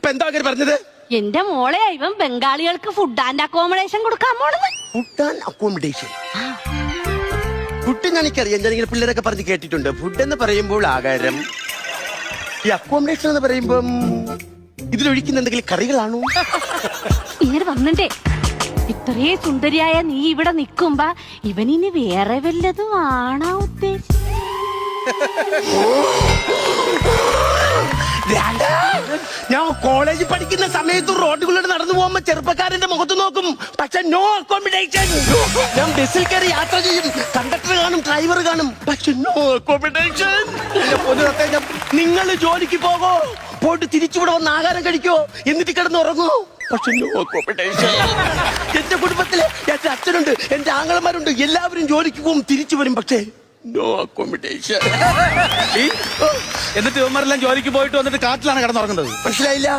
ഇപ്പൊ എന്താ അങ്ങനെ പറഞ്ഞത്? എന്റെ മോളെ ഇവൻ ബംഗാളികൾക്ക് ഫുഡ് ആൻഡ് അക്കോമഡേഷൻ കൊടുക്കാൻ പോണത്. Food and accommodation. ഫുഡ് എനിക്കറിയാം, ഞാനിങ്ങനെ പിള്ളേരൊക്കെ പറഞ്ഞ് കേട്ടിട്ടുണ്ട്. ഫുഡ് എന്ന് പറയുമ്പോൾ ആഹാരം, ഈ അക്കോമഡേഷൻ എന്ന് പറയുമ്പം ഇതിലൊഴിക്കുന്ന എന്തെങ്കിലും കറികളാണോ? ഇങ്ങനെ വന്നിട്ടേ ഇത്രേ സുന്ദരിയായ നീ ഇവിടെ നിക്കുമ്പോ ഇവനിനി വേറെ വല്ലതും ആണാ ഉദ്ദേശിച്ചത്? ഞാൻ കോളേജിൽ പഠിക്കുന്ന സമയത്ത് റോഡുകളിലൂടെ നടന്നു പോകുമ്പോ ചെറുപ്പക്കാരന്റെ മുഖത്ത് നോക്കും, പക്ഷെ നോ അക്കോമഡേഷൻ. ഞാൻ ബസ്സിൽ കയറി യാത്ര ചെയ്യും, കണ്ടക്ടർ കാണും, ഡ്രൈവർ കാണും, പക്ഷെ നോ അക്കോമഡേഷൻ. നിങ്ങൾ ജോലിക്ക് പോകോ, പോയിട്ട് തിരിച്ചുവിടെ വന്ന് ആഹാരം കഴിക്കോ, എന്നിട്ട് കിടന്ന് ഉറങ്ങോ, പക്ഷെ നോ അക്കോമഡേഷൻ. എന്റെ കുടുംബത്തില് എന്റെ അച്ഛനുണ്ട്, എന്റെ ആങ്ങളമാരുണ്ട്, എല്ലാവരും ജോലിക്ക് പോകും, തിരിച്ചു വരും, പക്ഷേ നോ അക്കോമഡേഷൻ. എന്നിട്ട് ഇവന്മാരെല്ലാം ജോലിക്ക് പോയിട്ട് വന്നിട്ട് കാട്ടിലാണ് കിടന്നുറങ്ങുന്നത്. മനസ്സിലായില്ല?